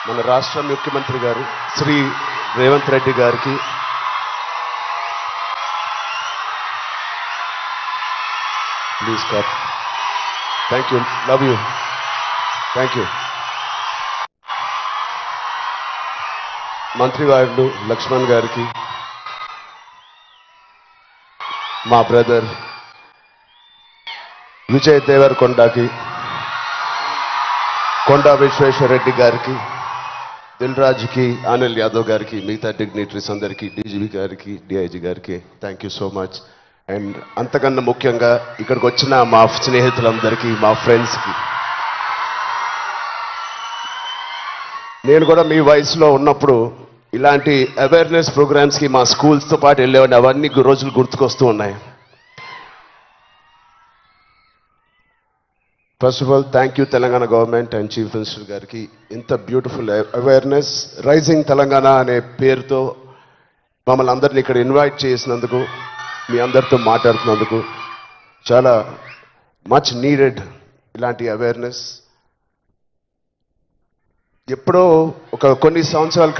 మన రాష్ట్ర ముఖ్యమంత్రి గారు శ్రీ రేవంత్ రెడ్డి గారికి ప్లీజ్ కప్. Thank you, love you, thank you. మంత్రివారులు లక్ష్మణ్ గారికి, మా బ్రదర్ విజయ్ దేవరకొండకి, కొండా విశ్వేశ్వరరెడ్డి గారికి, దిల్ రాజుకి, అనిల్ యాదవ్ గారికి, మిగతా డిగ్నిటరీస్ అందరికీ, డీజీపీ గారికి, డిఐజీ గారికి thank you so much. And అంతకన్నా ముఖ్యంగా ఇక్కడికి వచ్చిన మా స్నేహితులందరికీ, మా ఫ్రెండ్స్కి, నేను కూడా మీ వయసులో ఉన్నప్పుడు ఇలాంటి అవేర్నెస్ ప్రోగ్రామ్స్కి మా స్కూల్స్తో పాటు వెళ్ళేవాడిని. అవన్నీ రోజులు గుర్తుకొస్తూ ఉన్నాయి. First of all thank you Telangana government and chief minister గారికి. ఇంత బ్యూటిఫుల్ అవేర్నెస్ రైజింగ్ తెలంగాణ అనే పేరుతో మమ్మల్ని అందరినీ ఇక్కడ ఇన్వైట్ చేసినందుకు, మీ అందరితో మాట్లాడుతున్నందుకు చాలా మచ్ నీడెడ్ ఇలాంటి అవేర్నెస్. ఎప్పుడో కొన్ని సంవత్సరాల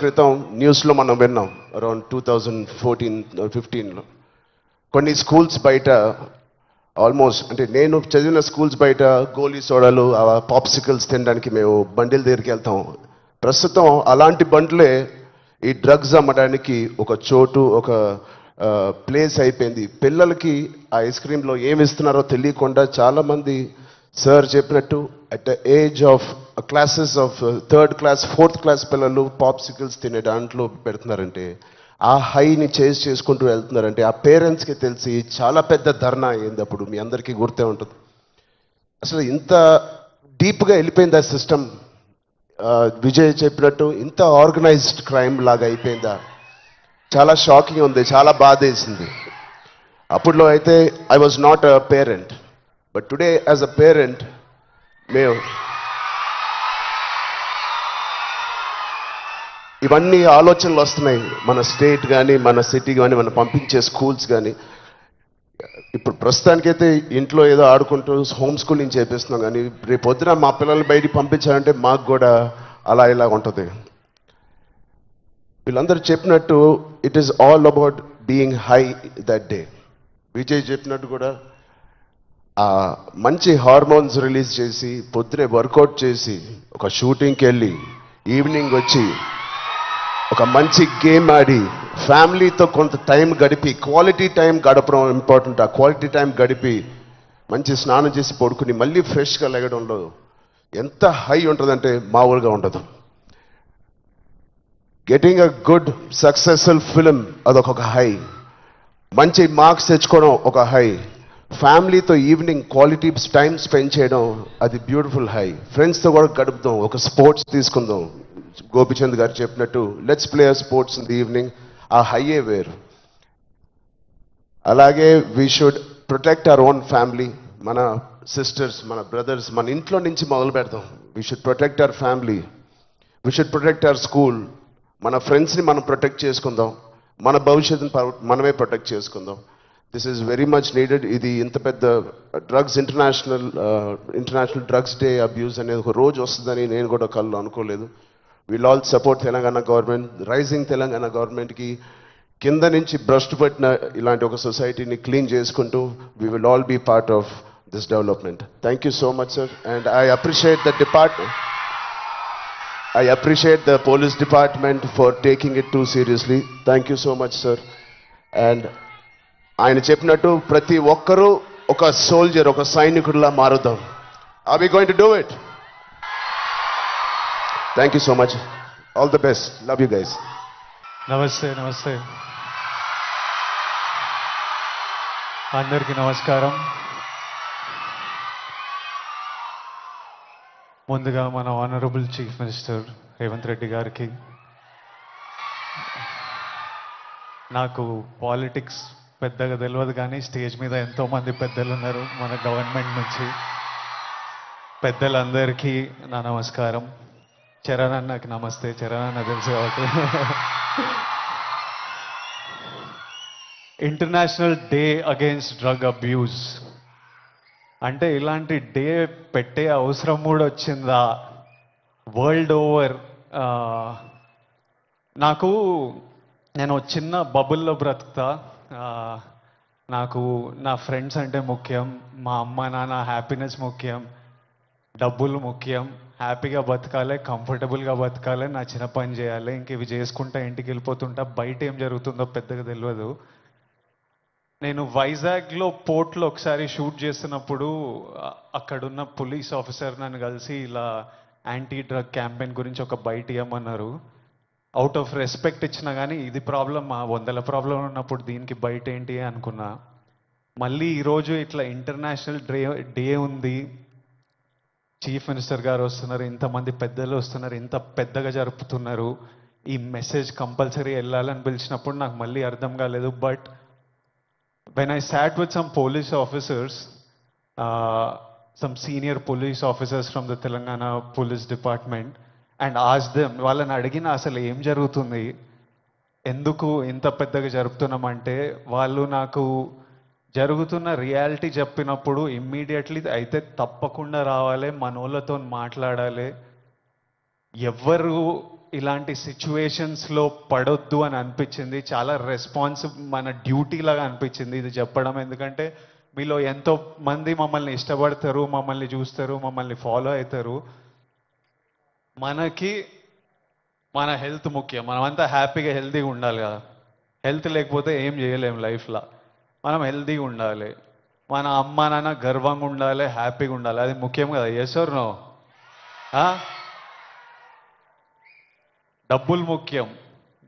క్రితం న్యూస్లో మనం విన్నాం, అరౌండ్ 2014-15లో కొన్ని స్కూల్స్ బయట ఆల్మోస్ట్, అంటే నేను చదివిన స్కూల్స్ బయట గోలీ సోడాలు, పాప్సికల్స్ తినడానికి మేము బండిల దగ్గరికి వెళ్తాం. ప్రస్తుతం అలాంటి బండ్లే ఈ డ్రగ్స్ అమ్మడానికి ఒక చోటు, ఒక ప్లేస్ అయిపోయింది. పిల్లలకి ఆ ఐస్ క్రీమ్లో ఏమి ఇస్తున్నారో తెలియకుండా చాలామంది సార్ చెప్పినట్టు at the age of classes of 3rd class 4th class పిల్లలు పాప్సికల్స్ తినే దాంట్లో పెడుతున్నారంటే, ఆ హైని చేజ్ చేసుకుంటూ వెళ్తున్నారంటే ఆ పేరెంట్స్కి తెలిసి చాలా పెద్ద ధర్నా అయింది. అప్పుడు మీ అందరికీ గుర్తే ఉంటుంది. అసలు ఇంత డీప్గా వెళ్ళిపోయింది ఆ సిస్టమ్. విజయ్ చెప్పినట్టు ఇంత ఆర్గనైజ్డ్ క్రైమ్ లాగా అయిపోయిందా? చాలా షాకింగ్ ఉంది, చాలా బాధ వేసింది. అప్పుడులో అయితే I was not a parent, but today as a parent మేము ఇవన్నీ ఆలోచనలు వస్తున్నాయి. మన స్టేట్ కానీ, మన సిటీ కానీ, మనం పంపించే స్కూల్స్ కానీ. ఇప్పుడు ప్రస్తుతానికైతే ఇంట్లో ఏదో ఆడుకుంటూ హోమ్ స్కూలింగ్ చేపిస్తున్నాం, కానీ రేపు పొద్దున మా పిల్లల్ని బయటికి పంపించాలంటే మాకు కూడా అలా ఇలా ఉంటుంది. వీళ్ళందరూ చెప్పినట్టు it is all about being high that day. Vijay చెప్పినట్టు కూడా మంచి హార్మోన్స్ రిలీజ్ చేసి, పొద్దునే వర్కౌట్ చేసి, ఒక షూటింగ్కి వెళ్ళి ఈవినింగ్ వచ్చి ఒక మంచి గేమ్ ఆడి, ఫ్యామిలీతో కొంత టైం గడిపి, క్వాలిటీ టైం గడపడం ఇంపార్టెంట్. ఆ క్వాలిటీ టైం గడిపి మంచి స్నానం చేసి పడుకుని మళ్ళీ ఫ్రెష్గా లెగడంలో ఎంత హై ఉంటుందంటే మామూలుగా ఉండదు. Getting a good successful film అదొక హై, మంచి మార్క్స్ తెచ్చుకోవడం ఒక హై, ఫ్యామిలీతో ఈవినింగ్ క్వాలిటీ టైం స్పెండ్ చేయడం అది బ్యూటిఫుల్ హై, ఫ్రెండ్స్తో కూడా గడుపుదాం, ఒక స్పోర్ట్స్ తీసుకుందాం. గోపిచంద్ గారు చెప్పినట్టు let's play sports in the evening, ఆ హైయే వేరు. అలాగే we should protect our own family, మన సిస్టర్స్, మన బ్రదర్స్, మన ఇంట్లో నుంచి మొదలు పెడతాం. We should protect our family, we should protect our school, మన ఫ్రెండ్స్ని మనం ప్రొటెక్ట్ చేసుకుందాం, మన భవిష్యత్తుని మనమే ప్రొటెక్ట్ చేసుకుందాం. This is very much needed. ఇది ఇంత పెద్ద drugs international drugs day abuse అనేది ఒక రోజు వస్తుందని నేను కూడా కళ్ళు అనుకోలేదు. Will all support Telangana government, rising Telangana గవర్నమెంట్కి. కింద నుంచి భ్రష్టు పట్టిన ఇలాంటి ఒక సొసైటీని క్లీన్ చేసుకుంటూ we will all be part of this development. Thank you so much sir. And I appreciate the police department for taking it too seriously. Thank you so much sir. And ఆయన చెప్పినట్టు ప్రతి ఒక్కరూ ఒక soldier, ఒక సైనికుడిలా మారుదాం. Are we going to do it? Thank you so much. All the best. Love you guys. నమస్తే అందరికీ నమస్కారం. ముందుగా మన honourable chief minister Revanth Reddy గారికి, నాకు పాలిటిక్స్ పెద్దగా తెలియదు కానీ స్టేజ్ మీద ఎంతోమంది పెద్దలు ఉన్నారు మన గవర్నమెంట్ నుంచి. పెద్దలందరికీ నా నమస్కారం. చరణ్ అన్నకి నమస్తే. చరణ్ అన్న తెలుసు కాబట్టి. International day against drug abuse అంటే ఇలాంటి డే పెట్టే అవసరం కూడా వచ్చిందా వరల్డ్ ఓవర్? నాకు నేను ఒక చిన్న బబుల్లో బ్రతుకుతా. ఆ, నాకు నా ఫ్రెండ్స్ అంటే ముఖ్యం, మా అమ్మ నాన్న హ్యాపీనెస్ ముఖ్యం, డబ్బులు ముఖ్యం, హ్యాపీగా బతకాలి, కంఫర్టబుల్గా బతకాలి, నా చిన్న పని చేయాలి, ఇంక ఇవి చేసుకుంటా ఇంటికి వెళ్ళిపోతుంటా. బయట ఏం జరుగుతుందో పెద్దగా తెలియదు. నేను వైజాగ్లో పోర్ట్లో ఒకసారి షూట్ చేస్తున్నప్పుడు అక్కడున్న పోలీస్ ఆఫీసర్ నన్ను కలిసి ఇలా యాంటీ డ్రగ్ క్యాంపెయిన్ గురించి ఒక బయట ఇవ్వమన్నారు. అవుట్ ఆఫ్ రెస్పెక్ట్ ఇచ్చినా కానీ ఇది ప్రాబ్లం, మా 100 ప్రాబ్లం ఉన్నప్పుడు దీనికి బయట ఏంటి అనుకున్నా. మళ్ళీ ఈరోజు ఇట్లా ఇంటర్నేషనల్ డే ఉంది, చీఫ్ మినిస్టర్ గారు వస్తున్నారు, ఇంతమంది పెద్దలు వస్తున్నారు, ఇంత పెద్దగా జరుపుతున్నారు, ఈ మెసేజ్ కంపల్సరీ వెళ్ళాలని పిలిచినప్పుడు నాకు మళ్ళీ అర్థం కాలేదు. But when I sat with some police officers, some senior police officers from the Telangana Police Department, and asked them, వాళ్ళని అడిగిన అసలు ఏం జరుగుతుంది, ఎందుకు ఇంత పెద్దగా జరుపుతున్నామంటే, వాళ్ళు నాకు జరుగుతున్న రియాలిటీ చెప్పినప్పుడు ఇమ్మీడియట్లీ అయితే తప్పకుండా రావాలి, మనోళ్ళతో మాట్లాడాలి, ఎవ్వరు ఇలాంటి సిచ్యువేషన్స్లో పడొద్దు అని అనిపించింది. చాలా మన డ్యూటీ లాగా అనిపించింది ఇది చెప్పడం. ఎందుకంటే మీలో ఎంతో మంది మమ్మల్ని ఇష్టపడతారు, మమ్మల్ని చూస్తారు, మమ్మల్ని ఫాలో అవుతారు. మనకి మన హెల్త్ ముఖ్యం, మనమంతా హ్యాపీగా హెల్తీగా ఉండాలి కదా. హెల్త్ లేకపోతే ఏం చేయలేం లైఫ్లో. మనం హెల్తీగా ఉండాలి, మన అమ్మ నాన్న గర్వంగా ఉండాలి, హ్యాపీగా ఉండాలి, అది ముఖ్యం కదా. Yes or no? డబ్బులు ముఖ్యం,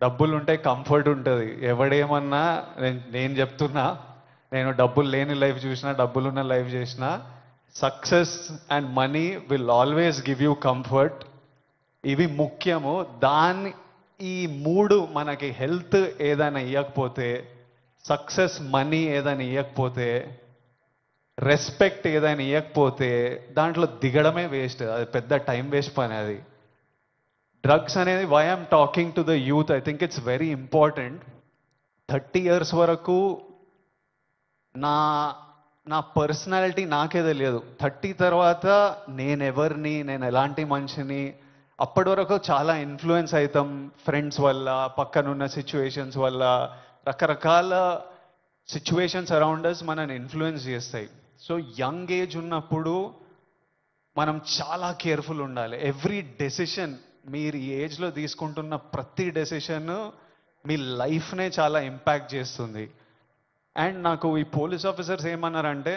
డబ్బులు ఉంటే కంఫర్ట్ ఉంటుంది. ఎవడేమన్నా నేను చెప్తున్నా, నేను డబ్బులు లేని లైఫ్ చూసినా, డబ్బులున్న లైఫ్ చేసినా, success and money will always give you comfort. ఇవి ముఖ్యము. ఈ మూడు మనకి హెల్త్ ఏదైనా ఇవ్వకపోతే, సక్సెస్ మనీ ఏదైనా ఇవ్వకపోతే, రెస్పెక్ట్ ఏదైనా ఇవ్వకపోతే దాంట్లో దిగడమే వేస్ట్. అది పెద్ద టైం వేస్ట్ పని. అది డ్రగ్స్ అనేది, why I'm talking to the youth, I think it's very important. 30 years వరకు నా పర్సనాలిటీ నాకే తెలియదు. 30 తర్వాత నేనెవరిని, నేను ఎలాంటి మనిషిని, అప్పటి వరకు చాలా ఇన్ఫ్లుయెన్స్ అవుతాం ఫ్రెండ్స్ వల్ల, పక్కనున్న సిచ్యువేషన్స్ వల్ల, రకరకాల సిచ్యువేషన్స్ అరౌండ్ అస్ మనని ఇన్ఫ్లుయెన్స్ చేస్తాయి. సో యంగ్ ఏజ్ ఉన్నప్పుడు మనం చాలా కేర్ఫుల్ ఉండాలి. ఎవ్రీ డెసిషన్, మీరు ఈ ఏజ్లో తీసుకుంటున్న ప్రతి డెసిషన్ మీ లైఫ్నే చాలా ఇంపాక్ట్ చేస్తుంది. అండ్ నాకు ఈ పోలీస్ ఆఫీసర్స్ ఏమన్నారంటే,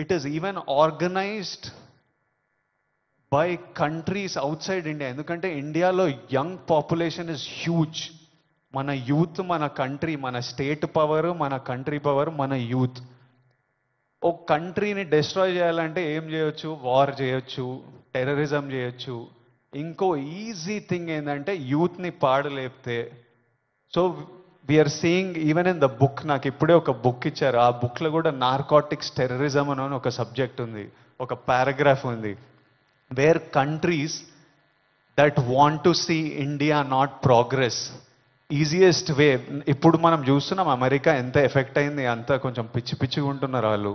it is even organised by countries out side India. ఎందుకంటే ఇండియాలో యంగ్ పాపులేషన్ ఇస్ హ్యూజ్. మన యూత్, మన కంట్రీ, మన స్టేట్ పవర్, మన కంట్రీ పవర్, మన యూత్. ఒక కంట్రీని డిస్ట్రాయ్ చేయాలంటే ఏం చేయొచ్చు? వార్ చేయొచ్చు, టెర్రరిజం చేయొచ్చు. ఇంకో ఈజీ థింగ్ ఏంటంటే యూత్ని పాడలేపితే. So we're seeing even in the book, నాకు ఇప్పుడే ఒక బుక్ ఇచ్చారు, ఆ బుక్లో కూడా నార్కోటిక్స్ టెర్రరిజం అని ఒక సబ్జెక్ట్ ఉంది, ఒక పారాగ్రాఫ్ ఉంది. Where countries that want to see India not progress, easiest way. ఇప్పుడు మనం చూస్తున్నాం అమెరికా ఎంత ఎఫెక్ట్ అయింది, అంతా కొంచెం పిచ్చిగా ఉంటున్నారు వాళ్ళు.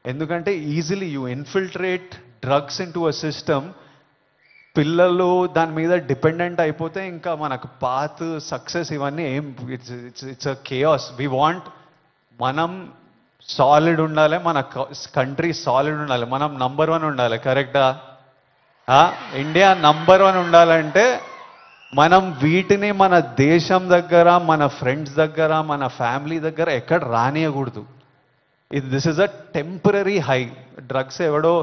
ఎందుకంటే easily you infiltrate drugs in to a system. పిల్లలు దాని మీద డిపెండెంట్ అయిపోతే ఇంకా మనకు పాత్, సక్సెస్ ఇవన్నీ ఏం, it's a chaos. We want, మనం సాలిడ్ ఉండాలి, మన కంట్రీ సాలిడ్ ఉండాలి, మనం నంబర్ 1 ఉండాలి. కరెక్టా? ఇండియా నంబర్ 1 ఉండాలంటే మనం వీటిని మన దేశం దగ్గర, మన ఫ్రెండ్స్ దగ్గర, మన ఫ్యామిలీ దగ్గర ఎక్కడ రానియకూడదు. This is a temporary high. Drugs ఎవడో,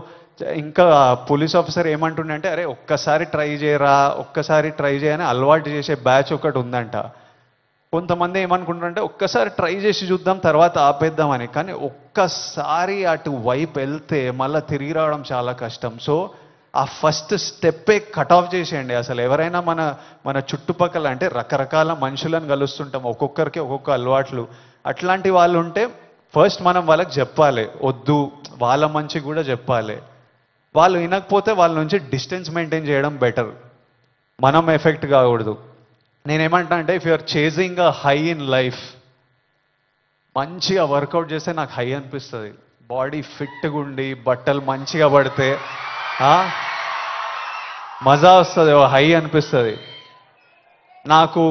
ఇంకా పోలీస్ ఆఫీసర్ ఏమంటుండే అంటే, అరే ఒక్కసారి ట్రై చేయరా, ఒక్కసారి ట్రై చేయని అలవాటు చేసే బ్యాచ్ ఒకటి ఉందంట. కొంతమంది ఏమనుకుంటారంటే ఒక్కసారి ట్రై చేసి చూద్దాం తర్వాత ఆపేద్దామని. కానీ ఒక్కసారి అటు వైపు వెళ్తే మళ్ళీ తిరిగి రావడం చాలా కష్టం. సో ఆ ఫస్ట్ స్టెప్పే కట్ ఆఫ్ చేసేయండి. అసలు ఎవరైనా మన చుట్టుపక్కల, అంటే రకరకాల మనుషులను కలుస్తుంటాం, ఒక్కొక్కరికి ఒక్కొక్క అలవాట్లు. అట్లాంటి వాళ్ళు ఉంటే ఫస్ట్ మనం వాళ్ళకి చెప్పాలి, వద్దు, వాళ్ళ మంచి కూడా చెప్పాలి. వాళ్ళు వినకపోతే వాళ్ళ నుంచి డిస్టెన్స్ మెయింటైన్ చేయడం బెటర్, మనం ఎఫెక్ట్ కాకూడదు. నేనేమంటా అంటే, if you are chasing a high in life, మంచిగా వర్కౌట్ చేస్తే నాకు హై అనిపిస్తుంది, బాడీ ఫిట్గా ఉండి బట్టలు మంచిగా పడితే ఆ, మజా వస్తుంది, ఓ హై అనిపిస్తుంది. నాకు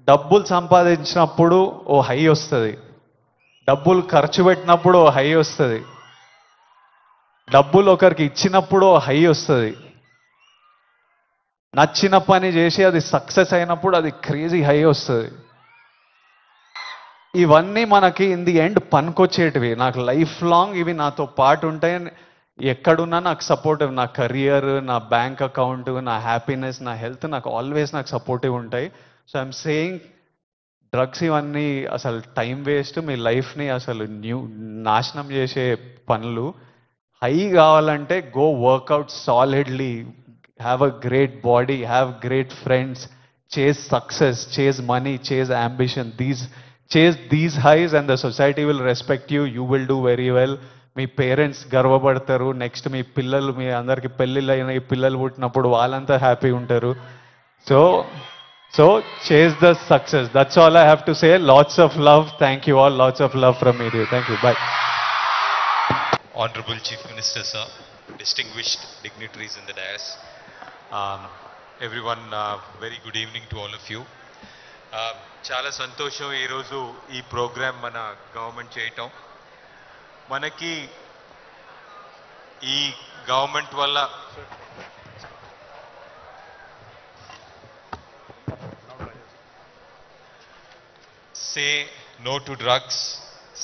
డబ్బులు సంపాదించినప్పుడు ఓ హై వస్తుంది, డబ్బులు ఖర్చు పెట్టినప్పుడు ఓ హై వస్తుంది, డబ్బులు ఒకరికి ఇచ్చినప్పుడు ఓ హై వస్తుంది, నచ్చిన పని చేసి అది సక్సెస్ అయినప్పుడు అది క్రేజీ హై వస్తుంది. ఇవన్నీ మనకి ఇన్ ది ఎండ్ పనికొచ్చేటివి. నాకు లైఫ్ లాంగ్ ఇవి నాతో పాటు ఉంటాయి. ఎక్కడున్నా నాకు సపోర్టివ్, నా కెరియర్, నా బ్యాంక్ అకౌంట్, నా హ్యాపీనెస్, నా హెల్త్ నాకు ఆల్వేస్ నాకు సపోర్టివ్ ఉంటాయి. సో ఐఎమ్ సేయింగ్ డ్రగ్స్ ఇవన్నీ అసలు టైం వేస్ట్, మీ లైఫ్ని అసలు నాశనం చేసే పనులు. హై కావాలంటే go work out solidly, have a great body, have great friends, chase success, chase money, chase ambition. Chase these highs and the society will respect you. You will do very well. మీ parents గర్వపడతారు. Next మీ పిల్లలు, మీ అందరికి పెళ్ళిళ్ళు అయిన ఈ పిల్లలు పుట్టినప్పుడు వాళ్ళంతా హ్యాపీ ఉంటారు. So so chase the success. That's all I have to say. Lots of love. Thank you all. Lots of love from me. Thank you. By. Honorable Chief Minister, sir, distinguished dignitaries in the dais, everyone, very good evening to all of you. చాలా సంతోషం ఈరోజు ఈ programme మన government చేయటం. మనకి ఈ government వల్ల say no to drugs,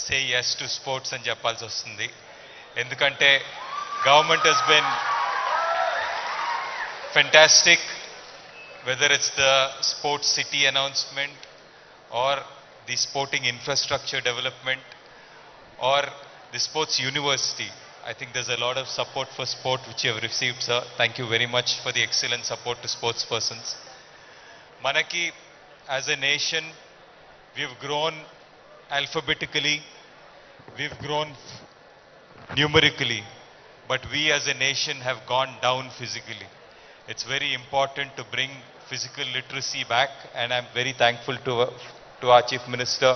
say yes to sports అని చెప్పాల్సి వస్తుంది. ఎందుకంటే government has been fantastic, whether it's the sports city announcement or the sporting infrastructure development or the sports university. I think there's a lot of support for sport which you have received, sir. Thank you very much for the excellent support to sports persons. Manaki, as a nation, we've grown alphabetically, we've grown numerically, but we as a nation have gone down physically. It's very important to bring physical literacy back, and I'm very thankful to our Chief Minister,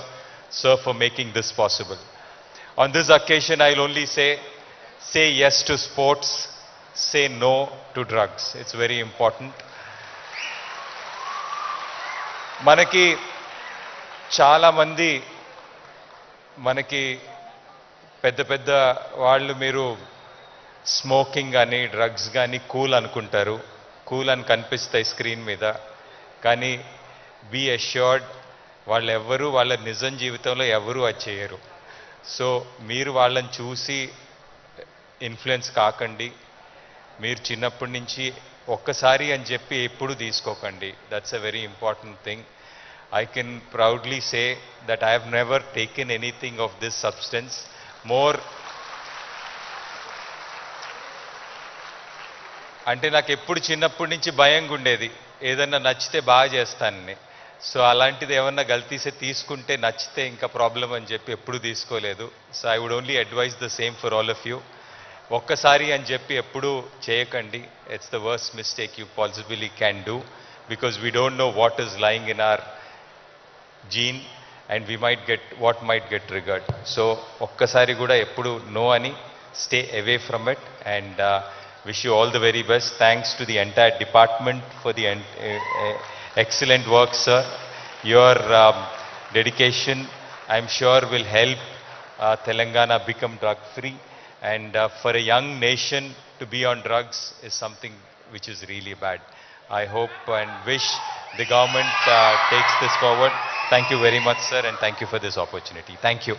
sir, for making this possible. On this occasion, I'll only say yes to sports, say no to drugs. It's very important. Manaki చాలా మంది మనకి పెద్ద పెద్ద వాళ్ళు మీరు smoking కానీ drugs కానీ cool అనుకుంటారు, కూల్ అని కనిపిస్తాయి స్క్రీన్ మీద. కానీ బీ అష్యూర్డ్, వాళ్ళు ఎవ్వరూ వాళ్ళ నిజం జీవితంలో ఎవరూ అది చేయరు. సో మీరు వాళ్ళని చూసి ఇన్ఫ్లుయెన్స్ కాకండి. మీరు చిన్నప్పటి నుంచి ఒక్కసారి అని చెప్పి ఎప్పుడు తీసుకోకండి. That's a very important thing. I can proudly say that I have never taken anything of this substance. More అంటే నాకు ఎప్పుడు చిన్నప్పటి నుంచి భయంగా ఉండేది, ఏదన్నా నచ్చితే బాగా చేస్తానని. సో అలాంటిది ఏమన్నా గల్తీసే తీసుకుంటే నచ్చితే ఇంకా ప్రాబ్లం అని చెప్పి ఎప్పుడు తీసుకోలేదు. So I would only advise the same for all of you. ఒక్కసారి అని చెప్పి ఎప్పుడూ చేయకండి. It's the worst mistake you possibly can do, because we don't know what is lying in our gene and we might get what might get triggered. So ఒక్కసారి కూడా ఎప్పుడు no అని stay away from it, and wish you all the very best. Thanks to the entire department for the excellent work, sir. Your dedication, I'm sure, will help Telangana become drug free, and for a young nation to be on drugs is something which is really bad. I hope and wish the government takes this forward. Thank you very much, sir, and thank you for this opportunity. Thank you.